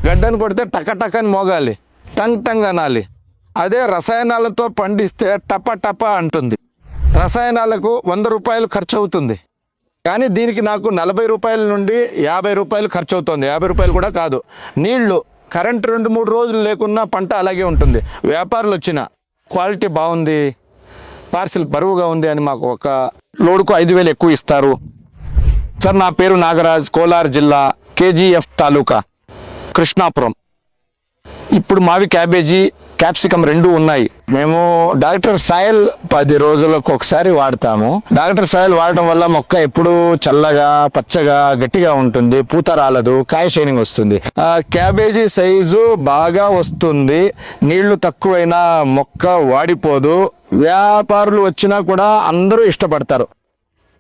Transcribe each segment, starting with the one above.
గడ్డను కొడితే టక టకని మోగాలి, tongue tongue అనాలి. అదే రసాయనాలతో పండిస్తే టప టప అంటుంది. రసాయనాలకు 100 రూపాయలు ఖర్చు అవుతుంది, కానీ దీనికి నాకు 40 రూపాయల నుండి 50 రూపాయలు ఖర్చు అవుతుంది. 50 రూపాయలు కూడా కాదు. నీళ్లు, కరెంట్ 2-3 రోజులు లేకున్నా పంట అలాగే ఉంటుంది. వ్యాపారులు వచ్చిన క్వాలిటీ బాగుంది, పార్సిల్ బరువుగా ఉంది అని మాకు ఒక లోడుకు 5,000 ఎక్కువ ఇస్తారు. సార్, నా పేరు నాగరాజ్, కోలార్ జిల్లా, కేజీఎఫ్ తాలూకా, కృష్ణాపురం. ఇప్పుడు మావి క్యాబేజీ, క్యాప్సికం 2 ఉన్నాయి. మేము డాక్టర్ సాయిల్ 10 రోజులకు ఒకసారి వాడతాము. డాక్టర్ సాయిల్ వాడటం వల్ల మొక్క ఎప్పుడు చల్లగా, పచ్చగా, గట్టిగా ఉంటుంది. పూత రాలదు, కాయ షైనింగ్ వస్తుంది. క్యాబేజీ సైజు బాగా వస్తుంది. నీళ్లు తక్కువైనా మొక్క వాడిపోదు. వ్యాపారులు వచ్చినా కూడా అందరూ ఇష్టపడతారు.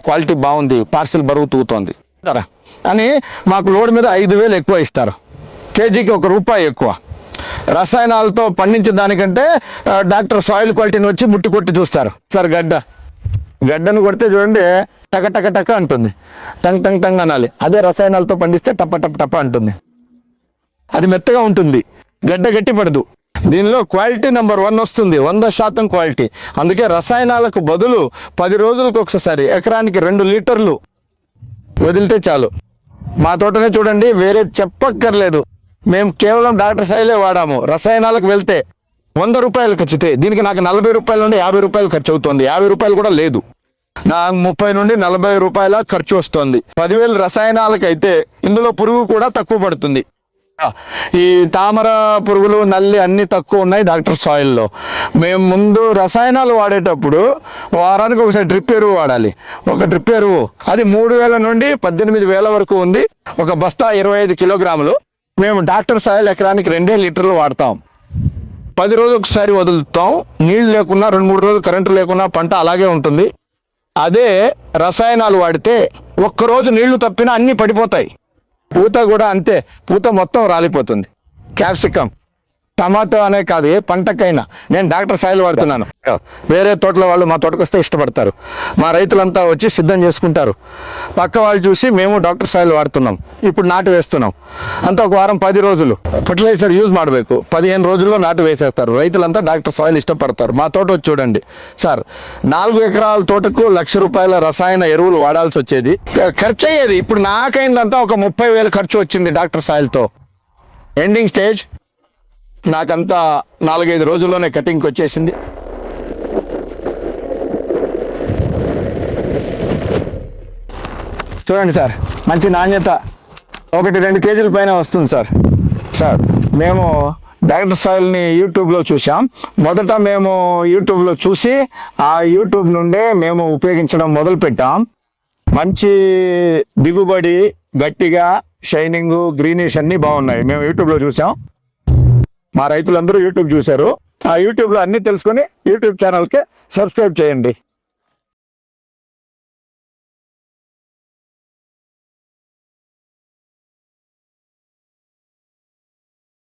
క్వాలిటీ బాగుంది, పార్సిల్ బరువు తూగుతోంది అని మాకు లోడ్ మీద 5,000 ఎక్కువ ఇస్తారు. కేజీకి ₹1 ఎక్కువ. రసాయనాలతో పండించే దానికంటే డాక్టర్ సాయిల్ క్వాలిటీని వచ్చి ముట్టి కొట్టి చూస్తారు. సార్, గడ్డను కొడితే చూడండి టక టక టక అంటుంది, టంగ్ టంగ్ టంగ్ అనాలి. అదే రసాయనాలతో పండిస్తే టప టప టప అంటుంది. అది మెత్తగా ఉంటుంది, గడ్డ గట్టి పడదు. దీనిలో క్వాలిటీ నెంబర్ 1 వస్తుంది, 100% క్వాలిటీ. అందుకే రసాయనాలకు బదులు 10 రోజులకు ఒకసారి ఎకరానికి 2 లీటర్లు వదిలితే చాలు. మా తోటనే చూడండి, వేరే చెప్పక్కర్లేదు. మేము కేవలం డాక్టర్ సాయిలే వాడాము. రసాయనాలకు వెళ్తే 100 రూపాయలు ఖర్చుతే, దీనికి నాకు 40 రూపాయల నుండి 50 రూపాయలు ఖర్చు అవుతుంది. 50 రూపాయలు కూడా లేదు, నాకు 30 నుండి 40 రూపాయల ఖర్చు వస్తుంది. 10,000 రసాయనాలకైతే ఇందులో పురుగు కూడా తక్కువ పడుతుంది. ఈ తామర పురుగులు, నల్లి అన్ని తక్కువ ఉన్నాయి డాక్టర్ సాయిల్లో. మేము ముందు రసాయనాలు వాడేటప్పుడు వారానికి ఒకసారి డ్రిప్ ఎరువు వాడాలి. ఒక డ్రిప్ ఎరువు అది 3,000 నుండి 18,000 వరకు ఉంది. ఒక బస్తా 25 కిలోగ్రాములు. మేము డాక్టర్ సాయిల్ ఎకరానికి 2 లీటర్లు వాడతాం. 10 రోజులకు ఒకసారి వదులుతాం. నీళ్ళు లేకున్నా 2-3 రోజులు కరెంటు లేకున్నా పంట అలాగే ఉంటుంది. అదే రసాయనాలు వాడితే ఒక్కరోజు నీళ్లు తప్పినా అన్నీ పడిపోతాయి. పూత కూడా అంతే, పూత మొత్తం రాలిపోతుంది. క్యాప్సికం, టమాటో అనే కాదు, ఏ పంటకైనా నేను డాక్టర్ సాయిల్ వాడుతున్నాను. వేరే తోటల వాళ్ళు మా తోటకు వస్తే ఇష్టపడతారు. మా రైతులంతా వచ్చి సిద్ధం చేసుకుంటారు. పక్క వాళ్ళు చూసి మేము డాక్టర్ సాయిల్ వాడుతున్నాం. ఇప్పుడు నాటు వేస్తున్నాం. అంతా ఒక వారం 10 రోజులు ఫర్టిలైజర్ యూజ్ ಮಾಡಬೇಕು. 15 రోజుల్లో నాటు వేసేస్తారు. రైతులంతా డాక్టర్ సాయిల్ ఇష్టపడతారు. మా తోట వచ్చి చూడండి సార్, 4 ఎకరాల తోటకు ₹1,00,000 రసాయన ఎరువులు వాడాల్సి వచ్చేది, ఖర్చు అయ్యేది. ఇప్పుడు నాకైందంతా ఒక 30,000 ఖర్చు వచ్చింది డాక్టర్ సాయిల్తో. ఎండింగ్ స్టేజ్ నాకంతా 4-5 రోజుల్లోనే కటింగ్కి వచ్చేసింది. చూడండి సార్, మంచి నాణ్యత, 1-2 కేజీల పైన వస్తుంది సార్. సార్, మేము డాక్టర్ సాయిల్ని యూట్యూబ్లో చూసాం. మొదట మేము యూట్యూబ్లో చూసి ఆ యూట్యూబ్ నుండే మేము ఉపయోగించడం మొదలుపెట్టాం. మంచి దిగుబడి, గట్టిగా, షైనింగ్, గ్రీనిష్ అన్నీ బాగున్నాయి. మేము యూట్యూబ్లో చూసాం. మా రైతులందరూ యూట్యూబ్ చూశారు. ఆ యూట్యూబ్లో అన్నీ తెలుసుకొని యూట్యూబ్ ఛానల్కి సబ్స్క్రైబ్ చేయండి.